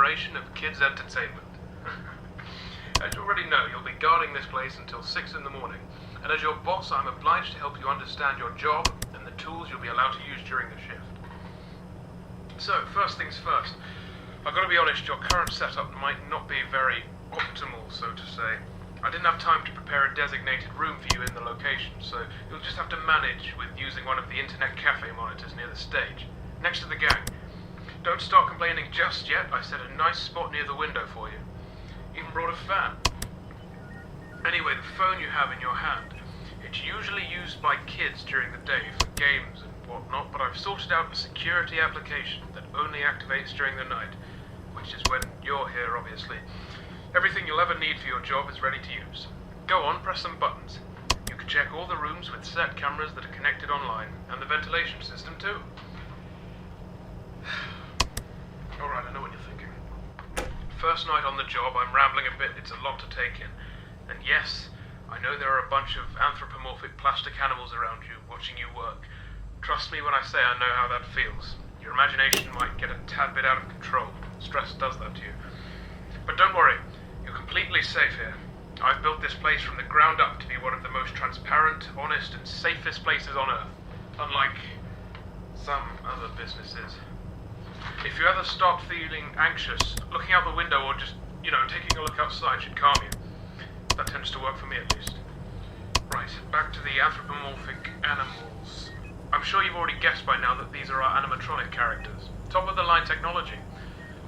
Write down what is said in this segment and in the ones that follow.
generation of kids' entertainment. As you already know, you'll be guarding this place until 6 in the morning, and as your boss, I'm obliged to help you understand your job and the tools you'll be allowed to use during the shift. So, first things first, I've got to be honest, your current setup might not be very optimal, so to say. I didn't have time to prepare a designated room for you in the location, so you'll just have to manage with using one of the internet cafe monitors near the stage, next to the gang. Don't start complaining just yet, I set a nice spot near the window for you. Even brought a fan. Anyway, the phone you have in your hand, it's usually used by kids during the day for games and whatnot, but I've sorted out a security application that only activates during the night, which is when you're here, obviously. Everything you'll ever need for your job is ready to use. Go on, press some buttons. You can check all the rooms with set cameras that are connected online, and the ventilation system too. Alright, I know what you're thinking. First night on the job, I'm rambling a bit, it's a lot to take in. And yes, I know there are a bunch of anthropomorphic plastic animals around you, watching you work. Trust me when I say I know how that feels. Your imagination might get a tad bit out of control. Stress does that to you. But don't worry, you're completely safe here. I've built this place from the ground up to be one of the most transparent, honest, and safest places on Earth. Unlike some other businesses. If you ever start feeling anxious, looking out the window or just, taking a look outside should calm you. That tends to work for me at least. Right, back to the anthropomorphic animals. I'm sure you've already guessed by now that these are our animatronic characters. Top of the line technology.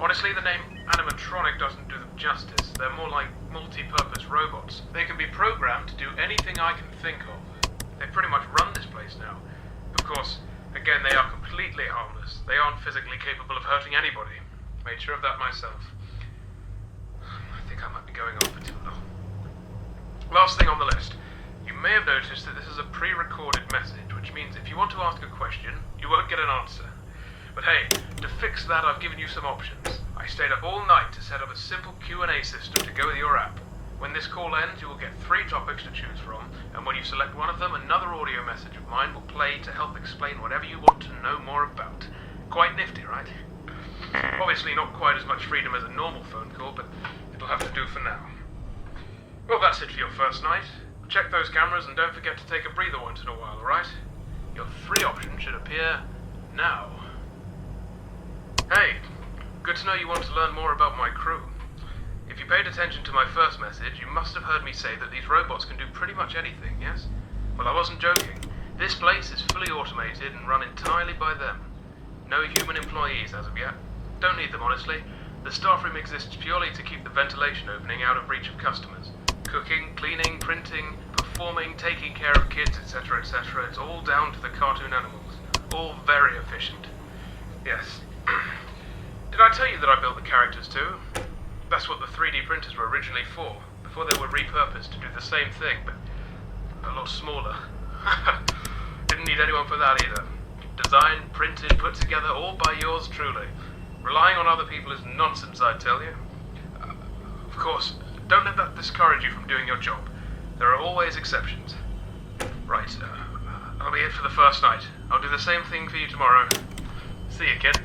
Honestly, the name animatronic doesn't do them justice. They're more like multi-purpose robots. They can be programmed to do anything I can think of. They pretty much run this place now. Of course, again, they are completely harmless. They aren't physically capable of hurting anybody. Made sure of that myself. I think I might be going on for too long. Last thing on the list. You may have noticed that this is a pre-recorded message, which means if you want to ask a question, you won't get an answer. But hey, to fix that, I've given you some options. I stayed up all night to set up a simple Q&A system to go with your app. When this call ends, you will get 3 topics to choose from, and when you select one of them, another audio message of mine will play to help explain whatever you want to know more about. Quite nifty, right? Obviously not quite as much freedom as a normal phone call, but it'll have to do for now. Well, that's it for your first night. Check those cameras and don't forget to take a breather once in a while, alright? Your 3 options should appear now. Hey, good to know you want to learn more about my crew. If you paid attention to my first message, you must have heard me say that these robots can do pretty much anything, yes? Well, I wasn't joking. This place is fully automated and run entirely by them. No human employees as of yet. Don't need them, honestly. The staff room exists purely to keep the ventilation opening out of reach of customers. Cooking, cleaning, printing, performing, taking care of kids, etc., etc. It's all down to the cartoon animals. All very efficient. Yes. Did I tell you that I built the characters too? That's what the 3D printers were originally for, before they were repurposed to do the same thing, but a lot smaller. Didn't need anyone for that either. Designed, printed, put together, all by yours truly. Relying on other people is nonsense, I tell you. Of course, don't let that discourage you from doing your job. There are always exceptions. Right, that'll be it for the first night. I'll do the same thing for you tomorrow. See you, kid.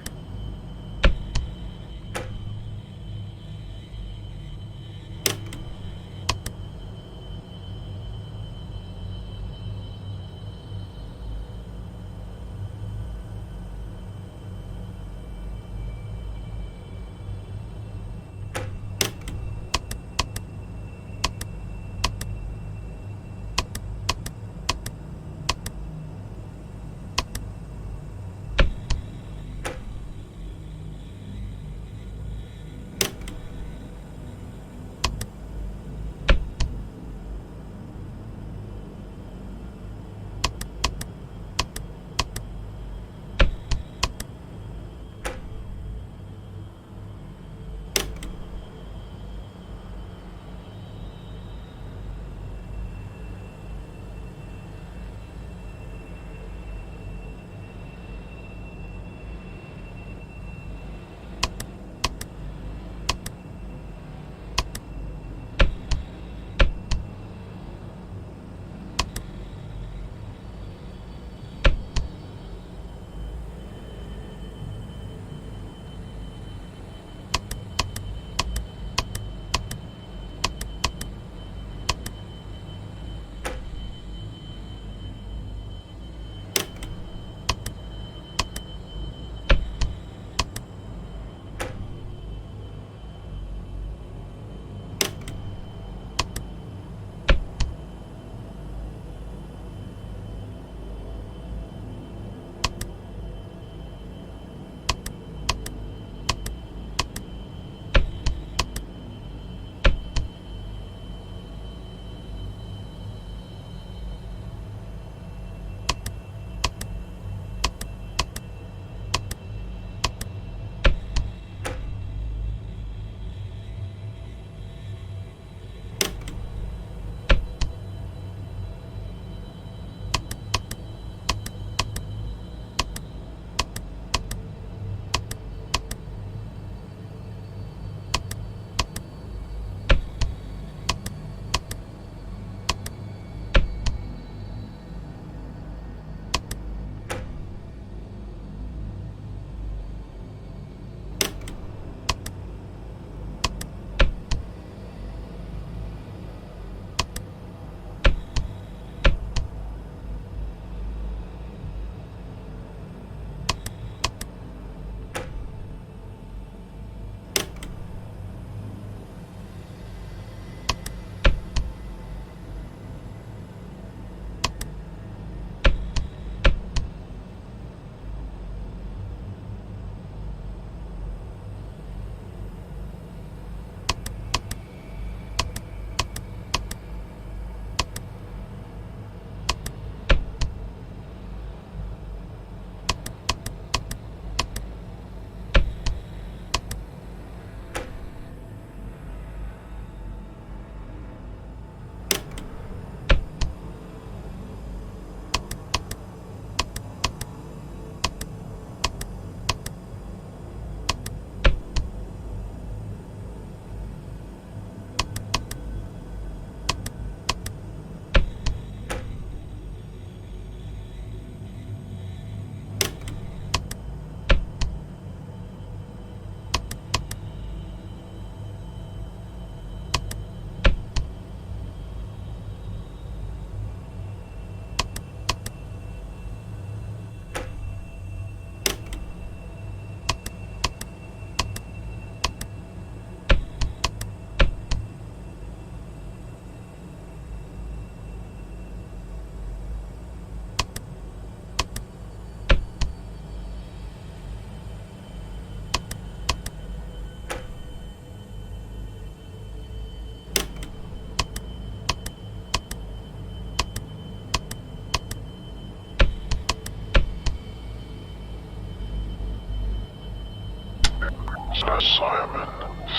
Simon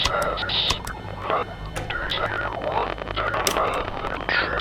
says that to executive one to learn the truth.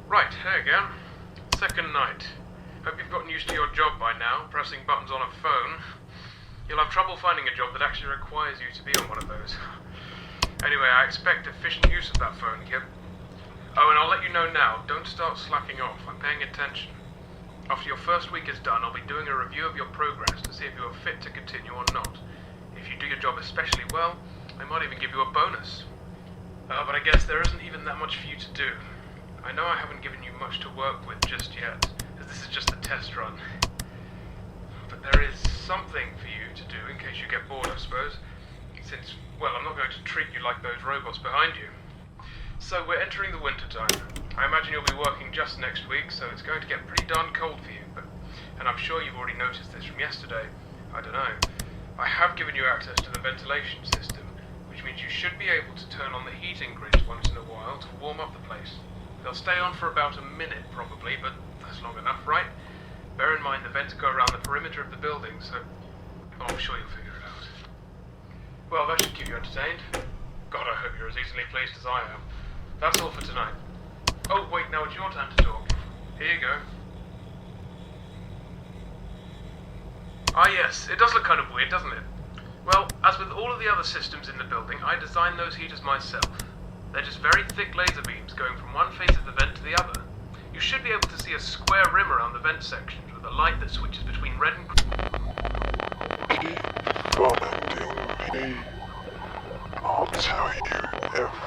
Right, hey again. Second night. Hope you've gotten used to your job by now, pressing buttons on a phone. You'll have trouble finding a job that actually requires you to be on one of those. Anyway, I expect efficient use of that phone, kid. Oh, and I'll let you know now, don't start slacking off. I'm paying attention. After your first week is done, I'll be doing a review of your progress to see if you are fit to continue or not. If you do your job especially well, I might even give you a bonus. But I guess there isn't even that much for you to do. I know I haven't given you much to work with just yet, as this is just a test run. But there is something for you to do in case you get bored, I suppose. Since, well, I'm not going to treat you like those robots behind you. So we're entering the winter time. I imagine you'll be working just next week, so it's going to get pretty darn cold for you. And I'm sure you've already noticed this from yesterday. I don't know. I have given you access to the ventilation system, which means you should be able to turn on the heating grids once in a while to warm up the place. They'll stay on for about a minute, probably, but that's long enough, right? Bear in mind the vents go around the perimeter of the building, so I'm sure you'll figure it out. Well, that should keep you entertained. God, I hope you're as easily pleased as I am. That's all for tonight. Oh, wait, now it's your time to talk. Here you go. Ah yes, it does look kind of weird, doesn't it? Well, as with all of the other systems in the building, I designed those heaters myself. They're just very thick laser beams going from one face of the vent to the other. You should be able to see a square rim around the vent sections with a light that switches between red and green. Keep finding me. I'll tell you everything.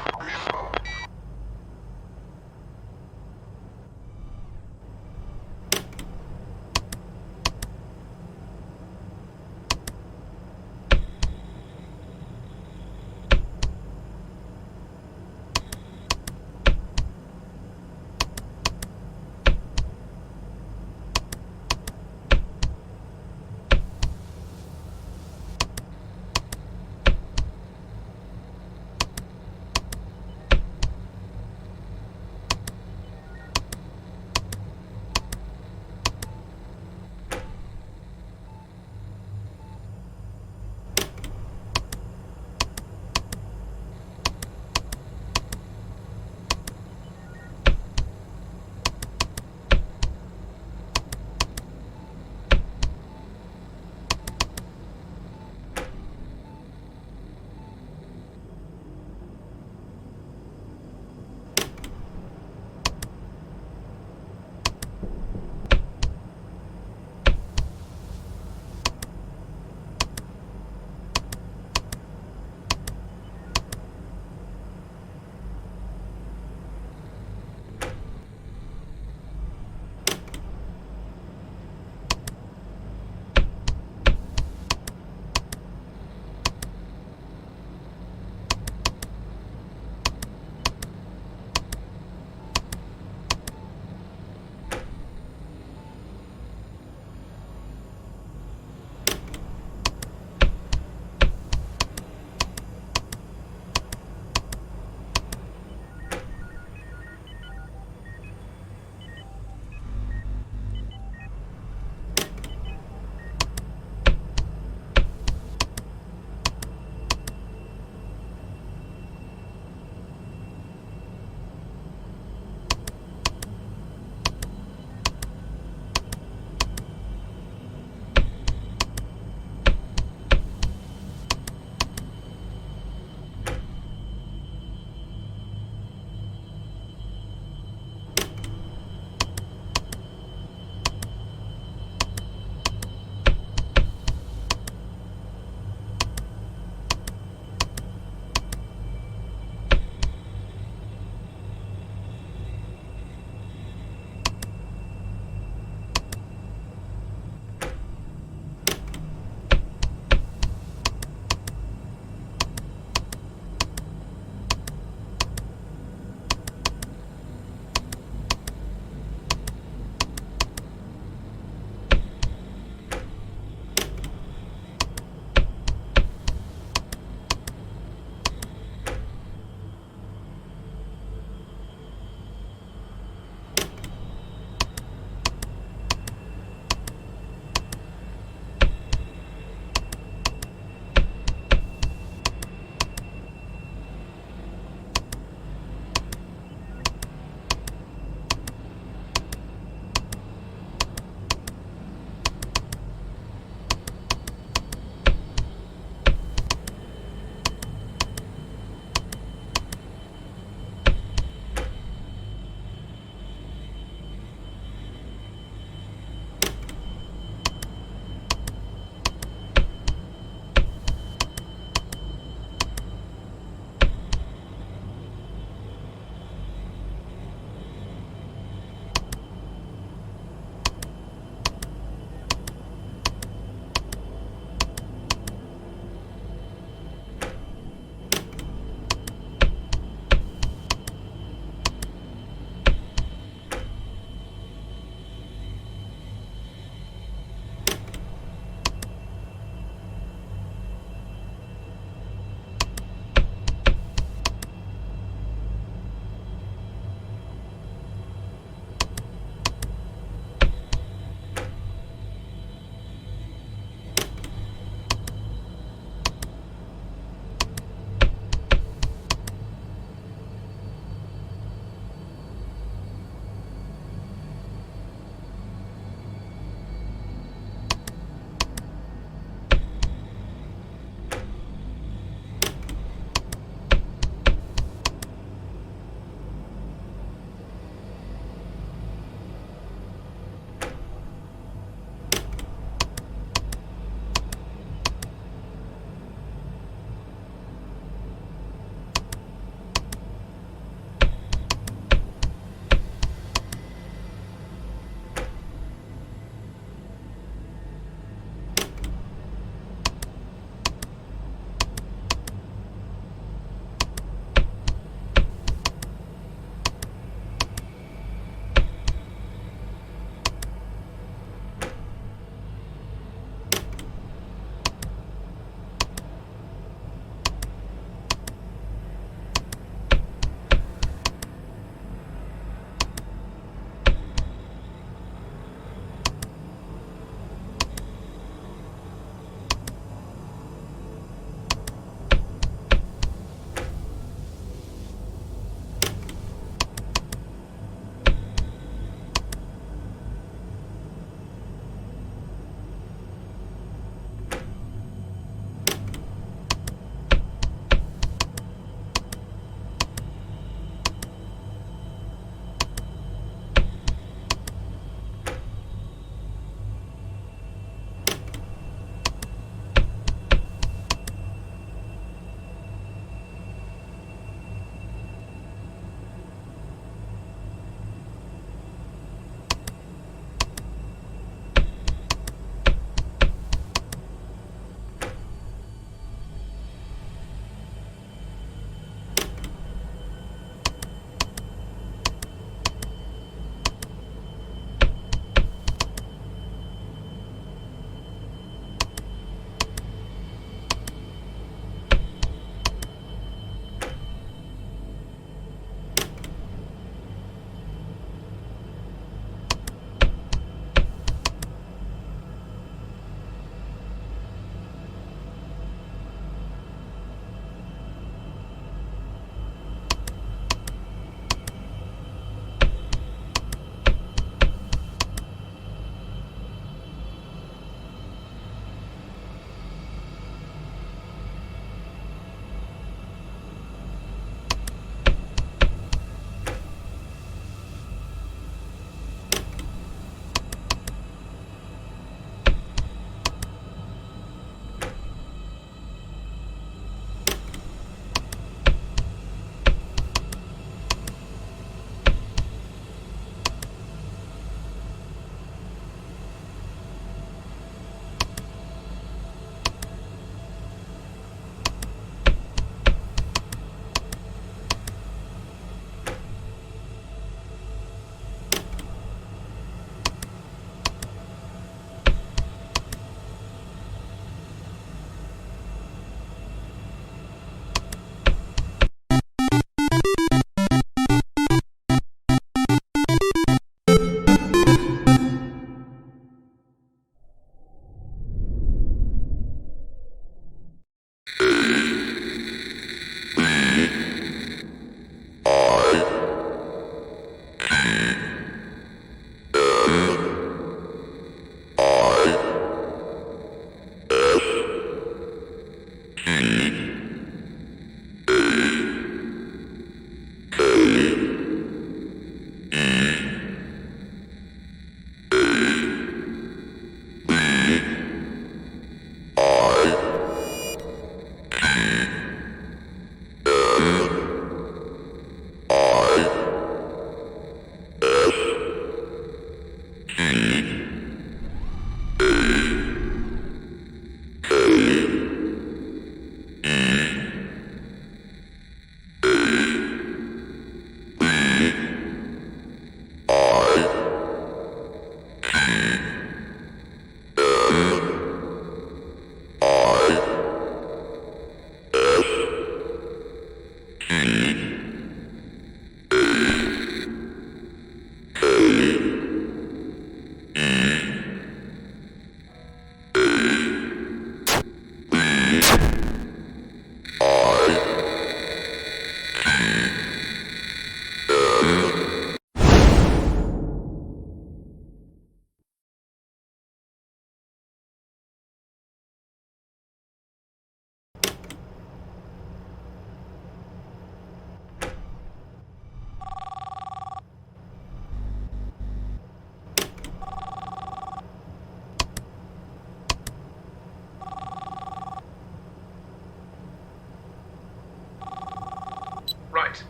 Right.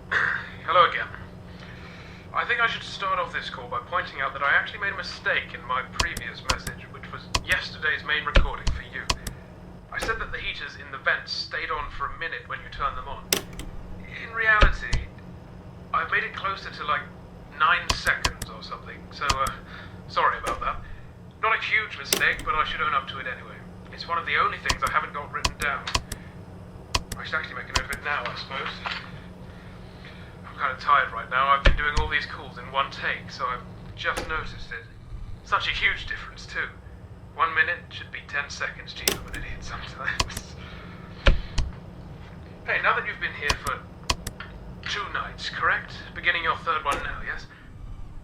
Hello again. I think I should start off this call by pointing out that I actually made a mistake in my previous message, which was yesterday's main recording for you. I said that the heaters in the vents stayed on for a minute when you turned them on. In reality, I've made it closer to like 9 seconds or something, so sorry about that. Not a huge mistake, but I should own up to it anyway. It's one of the only things I haven't got written down. I should actually make a note of it now, I suppose. I'm kind of tired right now. I've been doing all these calls in one take, so I've just noticed it. Such a huge difference, too. 1 minute should be 10 seconds. Gee, I'm an idiot sometimes. Hey, now that you've been here for 2 nights, correct? Beginning your 3rd one now, yes?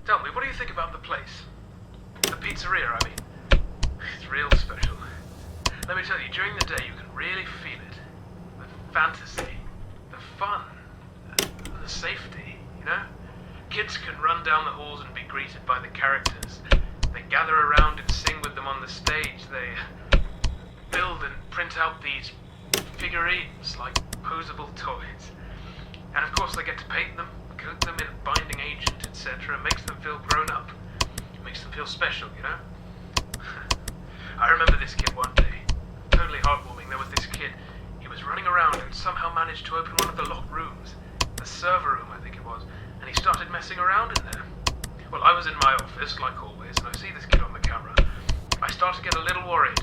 Tell me, what do you think about the place? The pizzeria, I mean. It's real special. Let me tell you, during the day you can really feel it. The fantasy, the fun, the safety, you know? Kids can run down the halls and be greeted by the characters. They gather around and sing with them on the stage. They build and print out these figurines like posable toys. And of course they get to paint them, coat them in a binding agent, etc. Makes them feel grown up. Makes them feel special, you know? I remember this kid one day. Totally heartwarming. There was this kid. He was running around and somehow managed to open one of the locked rooms. The server room, I think it was. And he started messing around in there. Well, I was in my office, like always, and I see this kid on the camera. I start to get a little worried.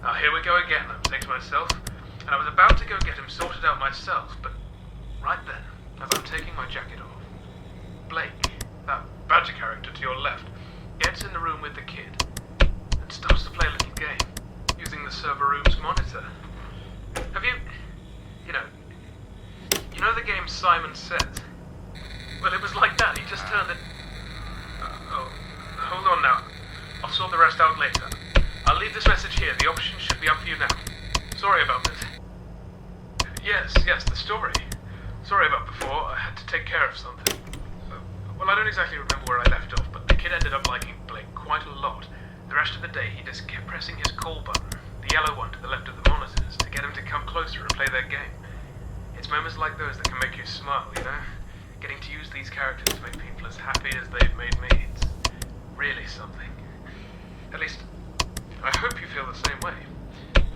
Now, here we go again, I'm saying to myself. And I was about to go get him sorted out myself, but right then, as I'm taking my jacket off, Blake, that badger character to your left, gets in the room with the kid and starts to play a little game using the server room's monitor. Have you know the game Simon Says? Well, it was like that. He just turned it. Hold on now. I'll sort the rest out later. I'll leave this message here. The options should be up for you now. Sorry about this. Yes, the story. Sorry about before. I had to take care of something. Well, I don't exactly remember where I left off, but the kid ended up liking Blake quite a lot. The rest of the day, he just kept pressing his call button, the yellow one to the left of the monitors, to get him to come closer and play their game. It's moments like those that can make you smile, you know? Getting to use these characters to make people as happy as they've made me, it's really something. At least, I hope you feel the same way.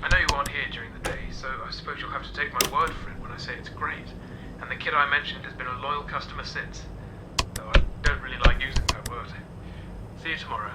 I know you aren't here during the day, so I suppose you'll have to take my word for it when I say it's great. And the kid I mentioned has been a loyal customer since, though I don't really like using that word. See you tomorrow.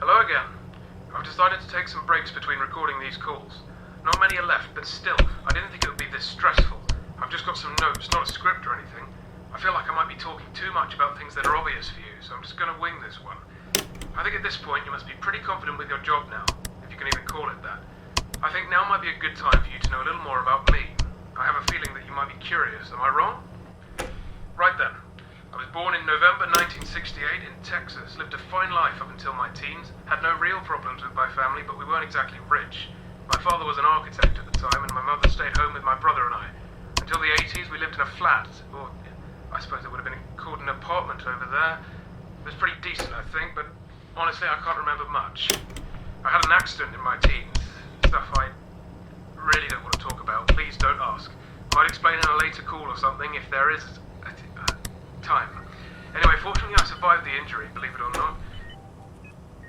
Hello again. I've decided to take some breaks between recording these calls. Not many are left, but still, I didn't think it would be this stressful. I've just got some notes, not a script or anything. I feel like I might be talking too much about things that are obvious for you, so I'm just going to wing this one. I think at this point you must be pretty confident with your job now, if you can even call it that. I think now might be a good time for you to know a little more about me. I have a feeling that you might be curious, am I wrong? Right then. I was born in November 1968 in Texas, lived a fine life up until my teens, had no real problems with my family, but we weren't exactly rich. My father was an architect at the time, and my mother stayed home with my brother and I. Until the 80s, we lived in a flat, or I suppose it would have been called an apartment over there. It was pretty decent, I think, but honestly, I can't remember much. I had an accident in my teens. stuff I really don't want to talk about. Please don't ask. Might explain in a later call or something if there is time. Anyway, fortunately I survived the injury, believe it or not.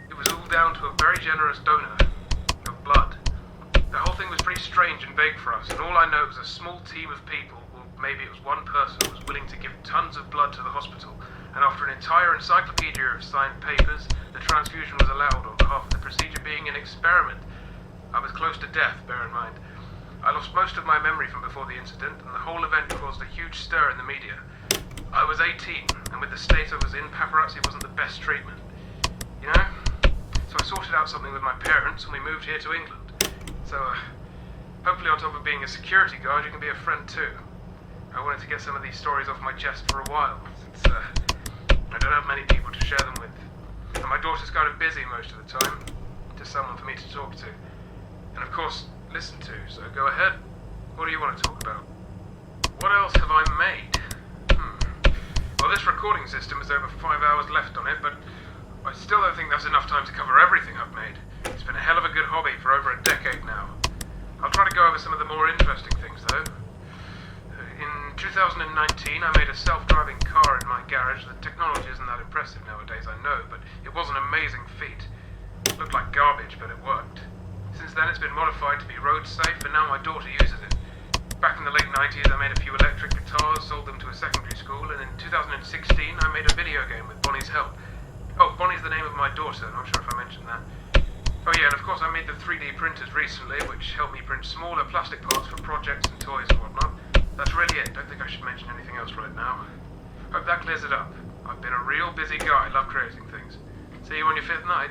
It was all down to a very generous donor of blood. The whole thing was pretty strange and vague for us, and all I know was a small team of people, or maybe it was one person, who was willing to give tons of blood to the hospital, and after an entire encyclopedia of signed papers, the transfusion was allowed on behalf of the procedure being an experiment. I was close to death, bear in mind. I lost most of my memory from before the incident, and the whole event caused a huge stir in the media. I was 18, and with the state I was in, paparazzi wasn't the best treatment. You know? So I sorted out something with my parents, and we moved here to England. So, hopefully on top of being a security guard, you can be a friend too. I wanted to get some of these stories off my chest for a while, since I don't have many people to share them with. And my daughter's kind of busy most of the time, just someone for me to talk to. And of course, listen to, so go ahead. What do you want to talk about? What else have I made? Well, this recording system has over 5 hours left on it, but I still don't think that's enough time to cover everything I've made. It's been a hell of a good hobby for over a decade now. I'll try to go over some of the more interesting things, though. In 2019, I made a self-driving car in my garage. The technology isn't that impressive nowadays, I know, but it was an amazing feat. It looked like garbage, but it worked. Since then, it's been modified to be road safe, and now my daughter uses it. Back in the late 90s, I made a few electric guitars, sold them to a secondary school, and in 2016, I made a video game with Bonnie's help. Oh, Bonnie's the name of my daughter, I'm not sure if I mentioned that. Oh yeah, and of course I made the 3D printers recently, which helped me print smaller plastic parts for projects and toys and whatnot. That's really it. Don't think I should mention anything else right now. Hope that clears it up. I've been a real busy guy. Love creating things. See you on your 5th night.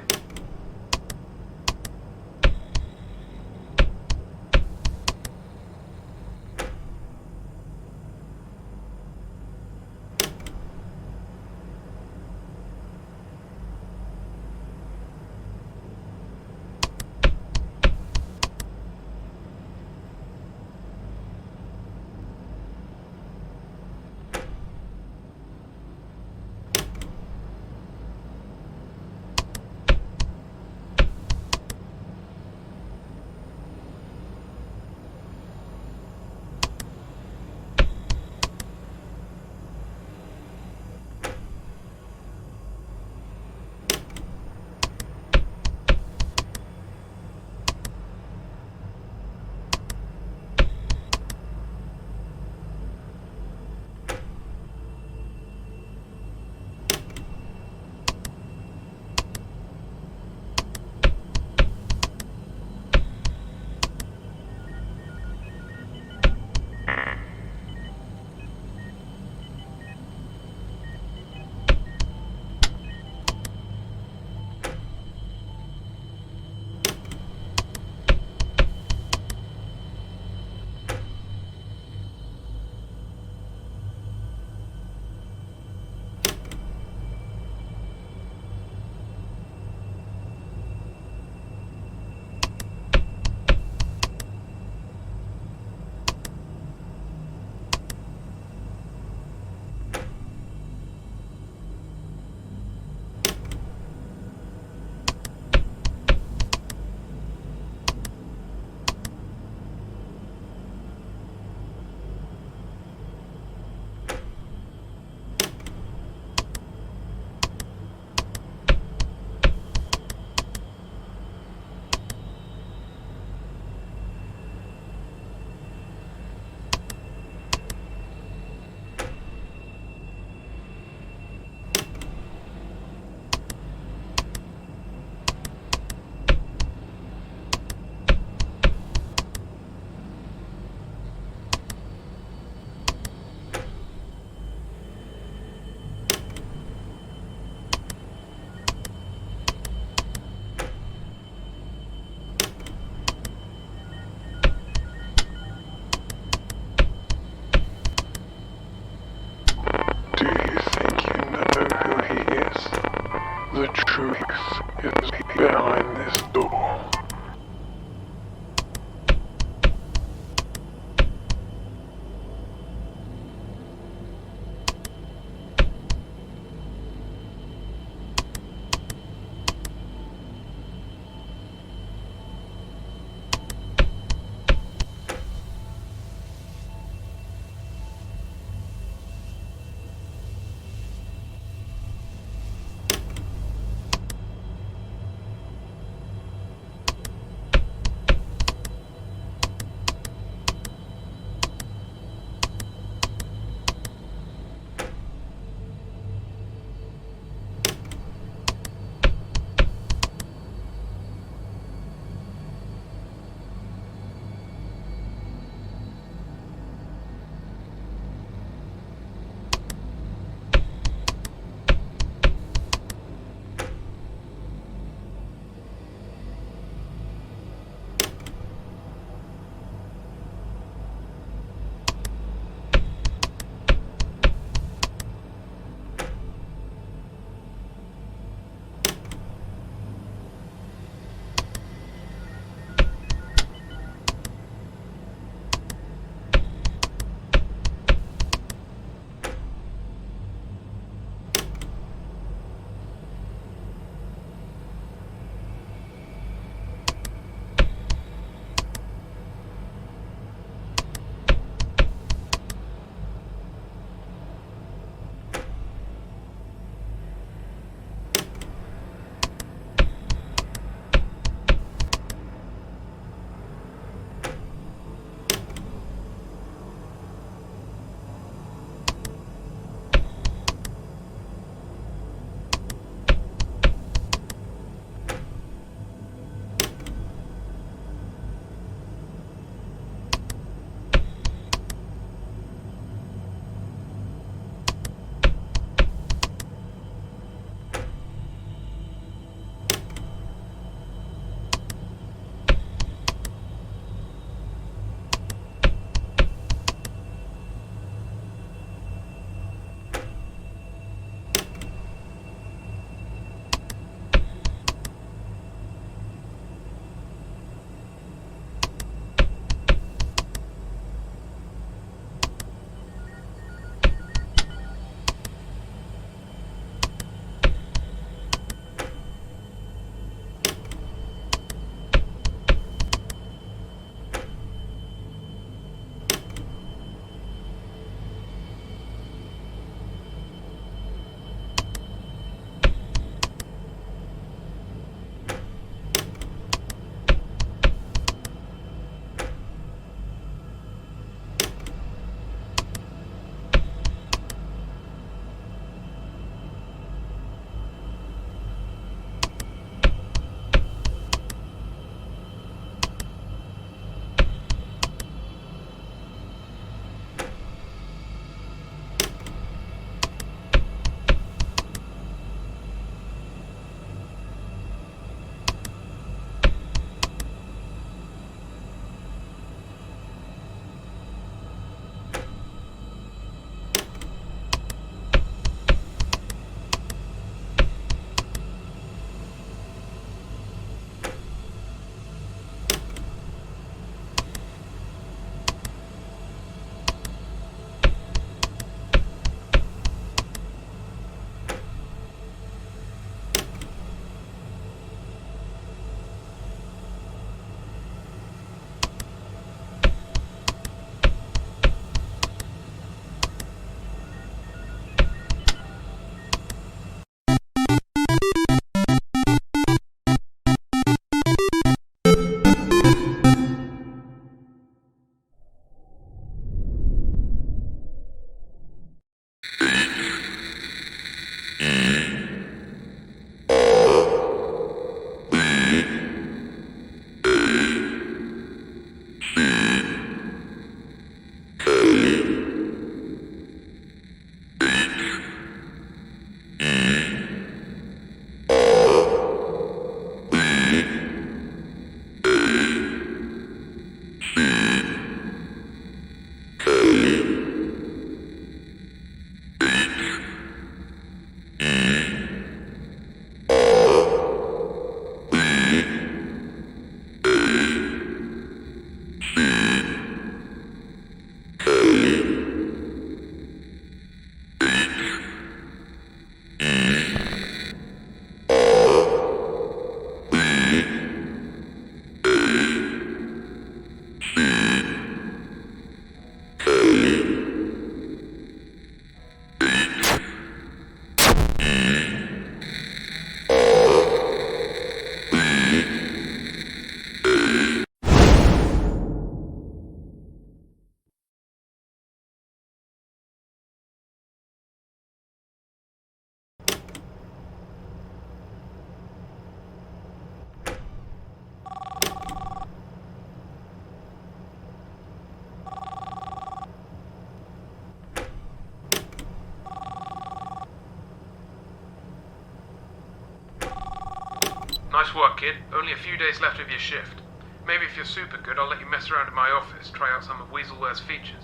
Nice work, kid. Only a few days left of your shift. Maybe if you're super good, I'll let you mess around in my office, try out some of Weaselware's features.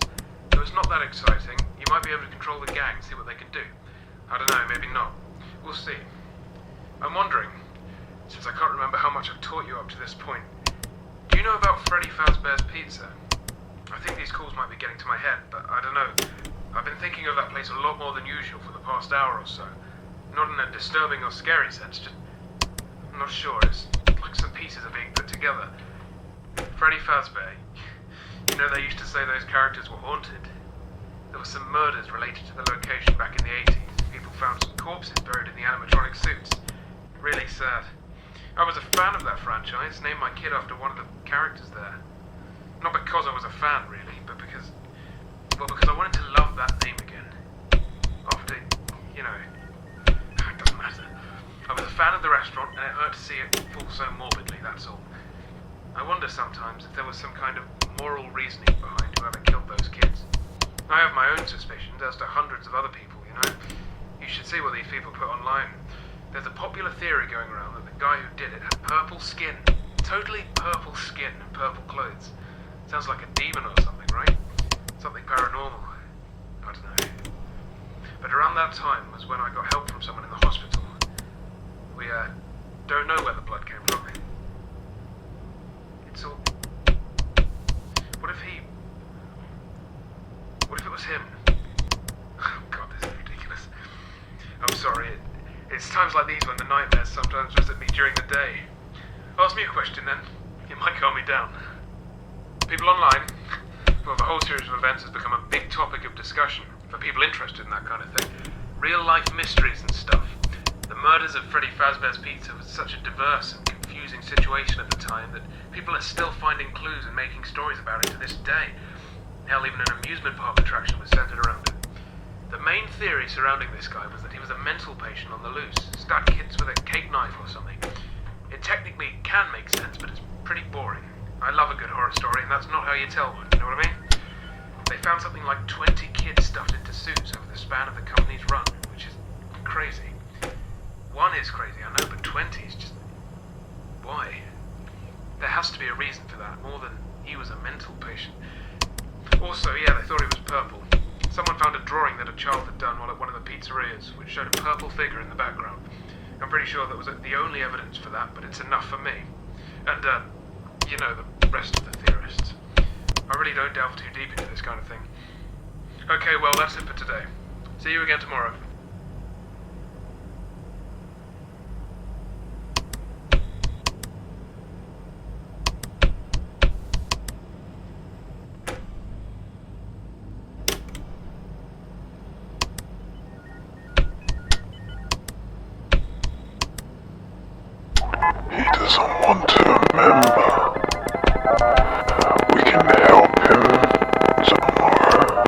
Though it's not that exciting, you might be able to control the gang, see what they can do. I don't know, maybe not. We'll see. I'm wondering, since I can't remember how much I've taught you up to this point, do you know about Freddy Fazbear's Pizza? I think these calls might be getting to my head, but I don't know. I've been thinking of that place a lot more than usual for the past hour or so. Not in a disturbing or scary sense, just... I'm not sure, it's like some pieces are being put together. Freddy Fazbear. You know they used to say those characters were haunted. There were some murders related to the location back in the 80s. People found some corpses buried in the animatronic suits. Really sad. I was a fan of that franchise, named my kid after one of the characters there. Not because I was a fan, really, but because I wanted to love that name again. After, you know, it doesn't matter. I was a fan of the restaurant, and it hurt to see it fall so morbidly, that's all. I wonder sometimes if there was some kind of moral reasoning behind whoever killed those kids. I have my own suspicions, as to hundreds of other people, you know. You should see what these people put online. There's a popular theory going around that the guy who did it had purple skin. Totally purple skin and purple clothes. Sounds like a demon or something, right? Something paranormal. I don't know. But around that time was when I got help from someone in the hospital. We, don't know where the blood came from. It's all... What if it was him? Oh god, this is ridiculous. I'm sorry, it's times like these when the nightmares sometimes visit me during the day. Ask me a question then. It might calm me down. People online, well, the whole series of events has become a big topic of discussion for people interested in that kind of thing. Real life mysteries and stuff. The murders of Freddy Fazbear's Pizza was such a diverse and confusing situation at the time that people are still finding clues and making stories about it to this day. Hell, even an amusement park attraction was centered around it. The main theory surrounding this guy was that he was a mental patient on the loose, stabbed kids with a cake knife or something. It technically can make sense, but it's pretty boring. I love a good horror story, and that's not how you tell one, you know what I mean? They found something like 20 kids stuffed into suits over the span of the company's run, which is crazy. One is crazy, I know, but 20 is just... Why? There has to be a reason for that, more than he was a mental patient. Also, yeah, they thought he was purple. Someone found a drawing that a child had done while at one of the pizzerias, which showed a purple figure in the background. I'm pretty sure that was the only evidence for that, but it's enough for me. And, you know, the rest of the theorists. I really don't delve too deep into this kind of thing. Okay, well, that's it for today. See you again tomorrow. He doesn't want to remember. We can help him tomorrow.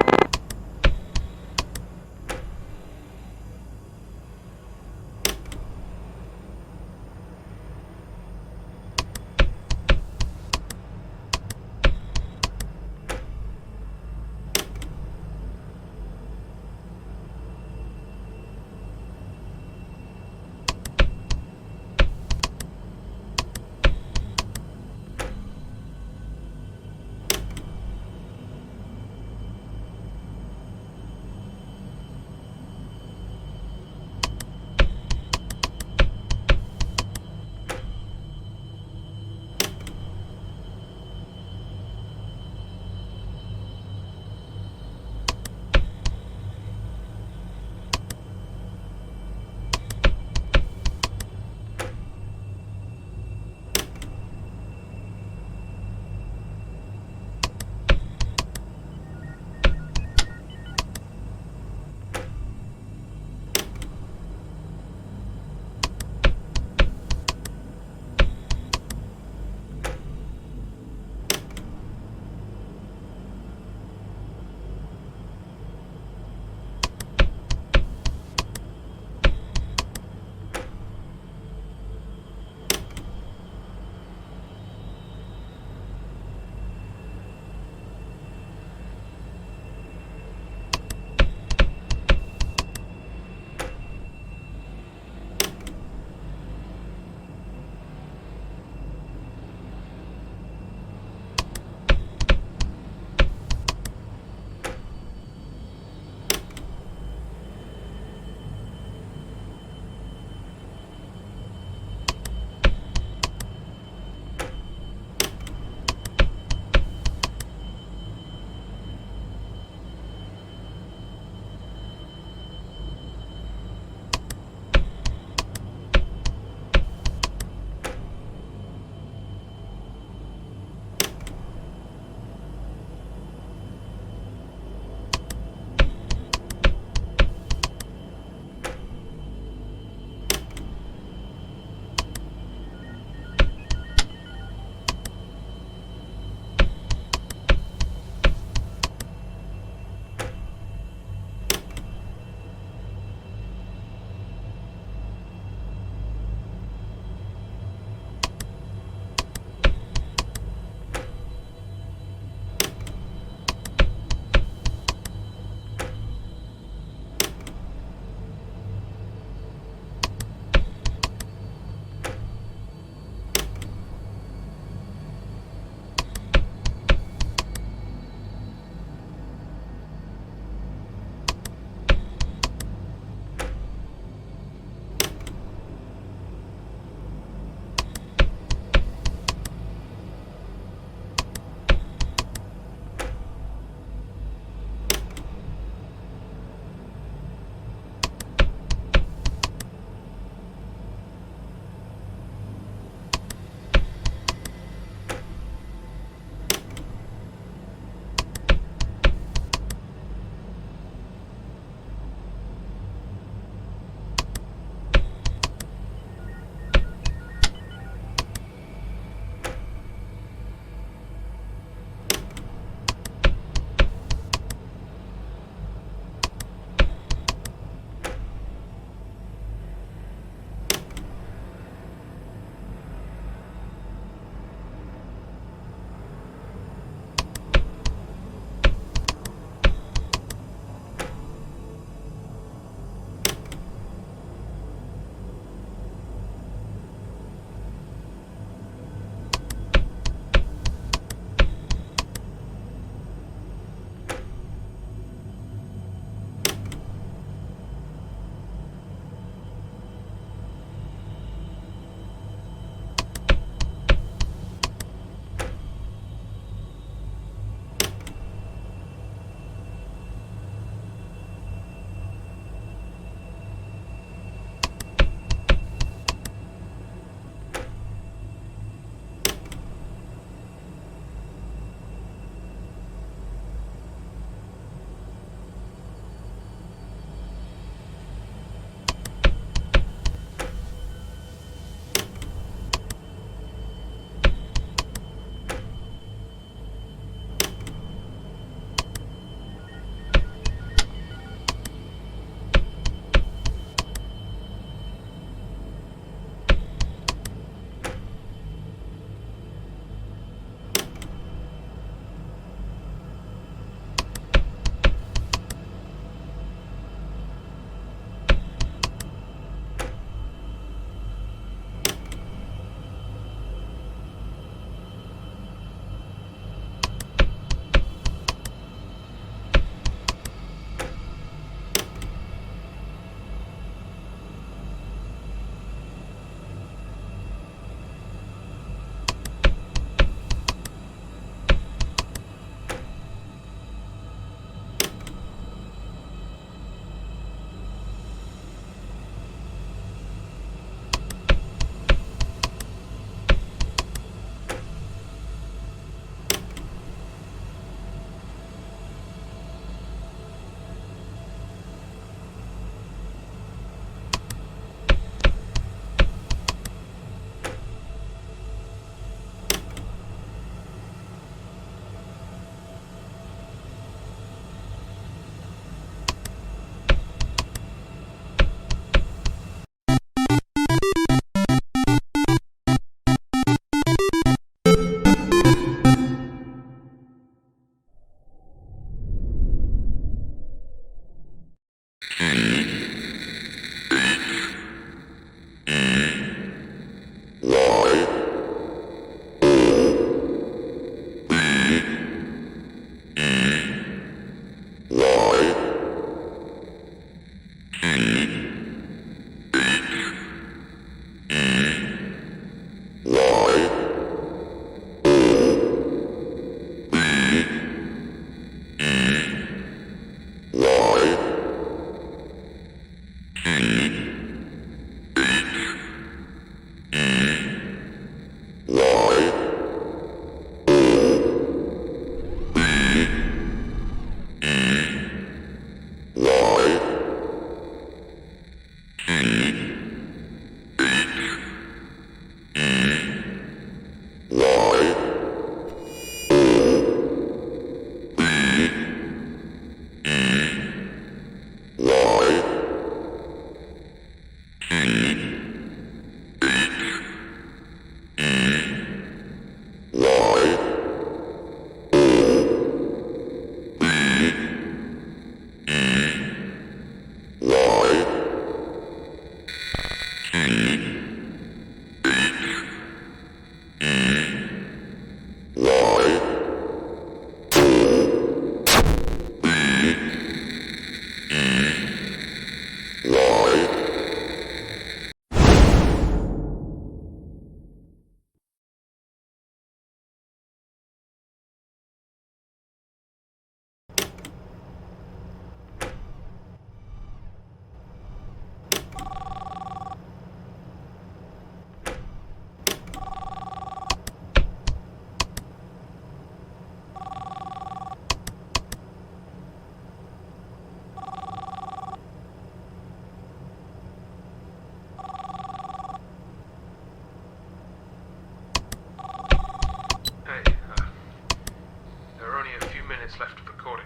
left of recording.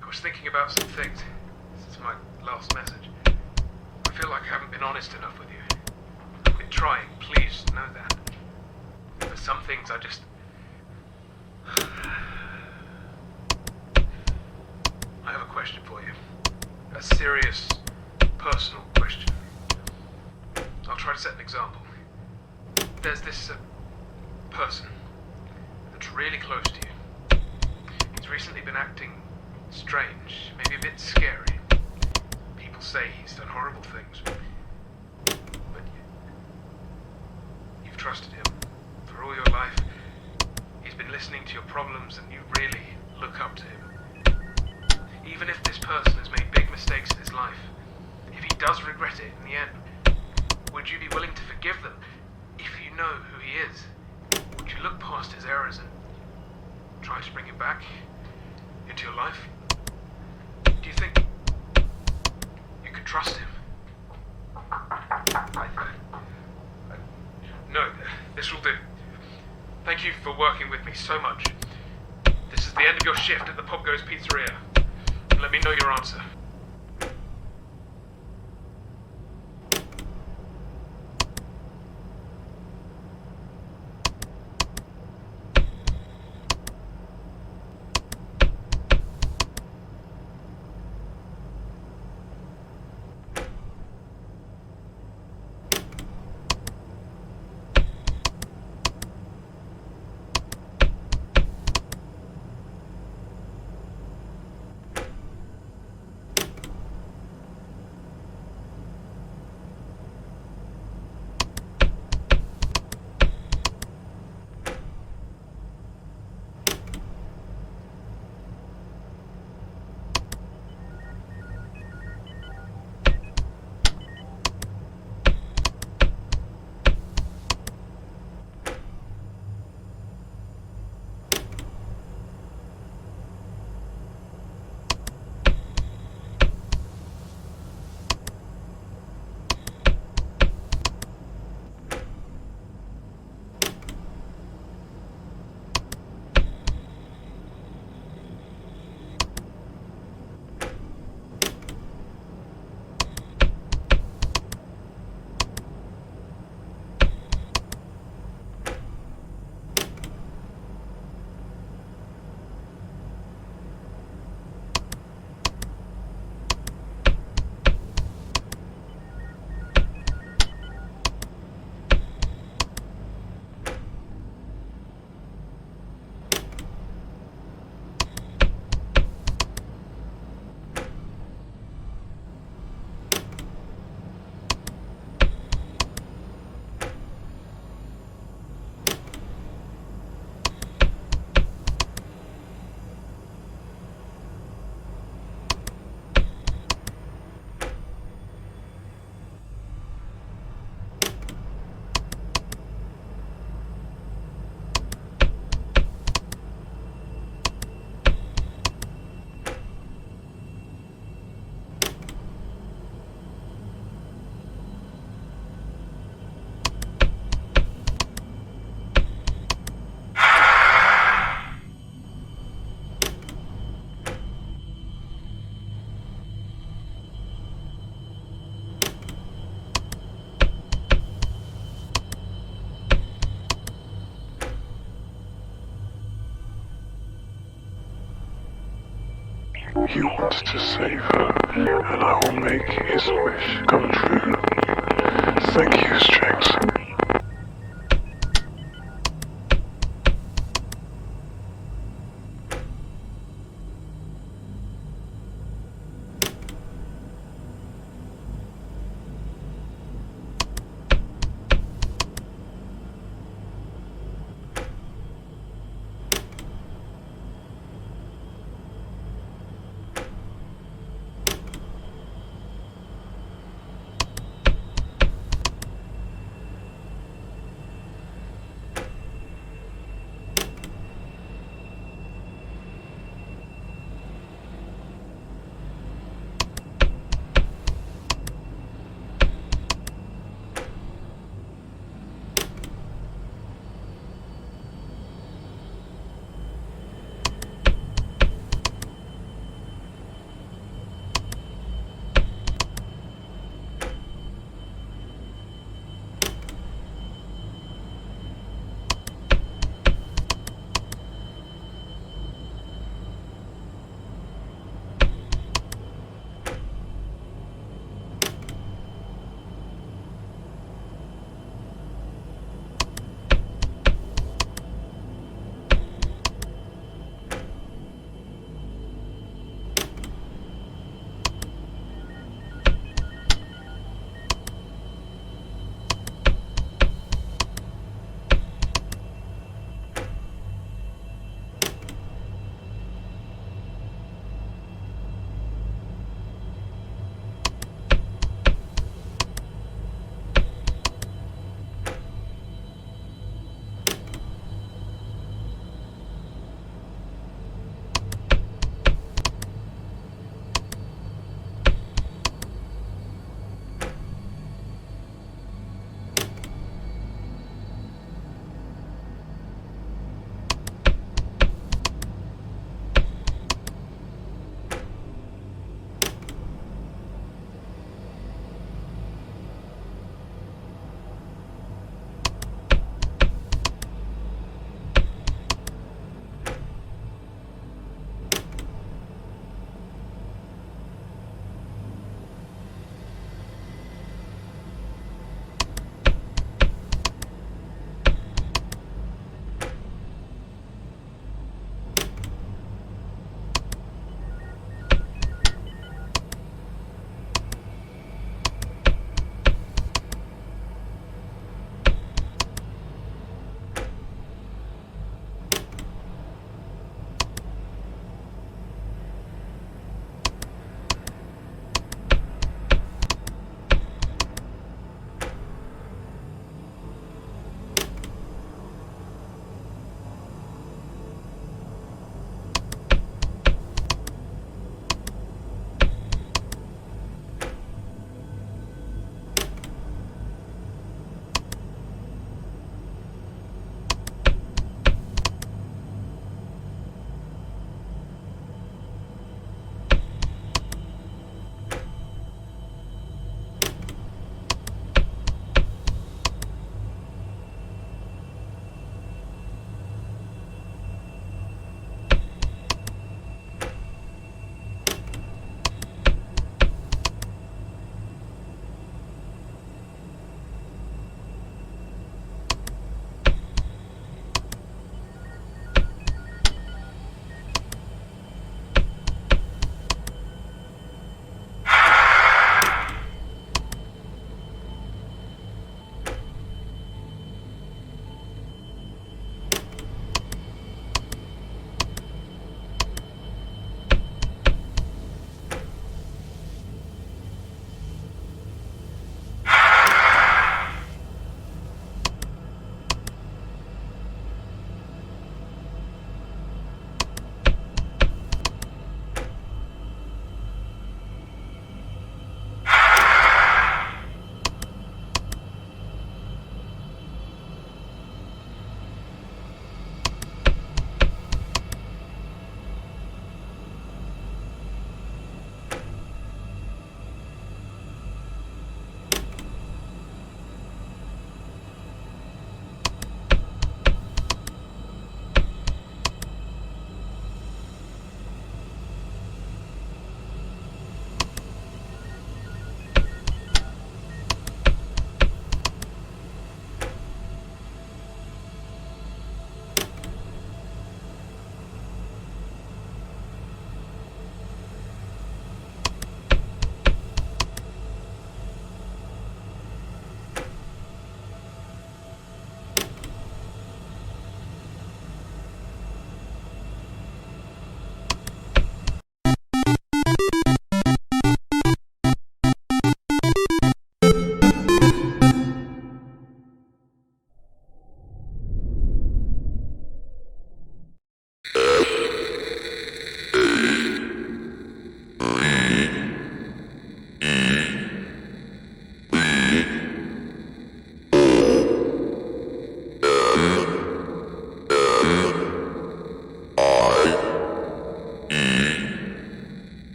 I was thinking about some things since my last message. I feel like I haven't been honest enough with you. I've been trying, please know that. For some things I just... I have a question for you. A serious, personal question. I'll try to set an example. There's this person that's really close to you. He's recently been acting strange, maybe a bit scary. People say he's done horrible things. But you've trusted him for all your life. He's been listening to your problems and you really look up to him. Even if this person has made big mistakes in his life, if he does regret it in the end, would you be willing to forgive them if you know who he is? Would you look past his errors and try to bring him back into your life? Do you think you could trust him? No, this will do. Thank you for working with me so much. This is the end of your shift at the POPGOES pizzeria. Let me know your answer. He wants to save her, and I will make his wish come true. Thank you, Strings.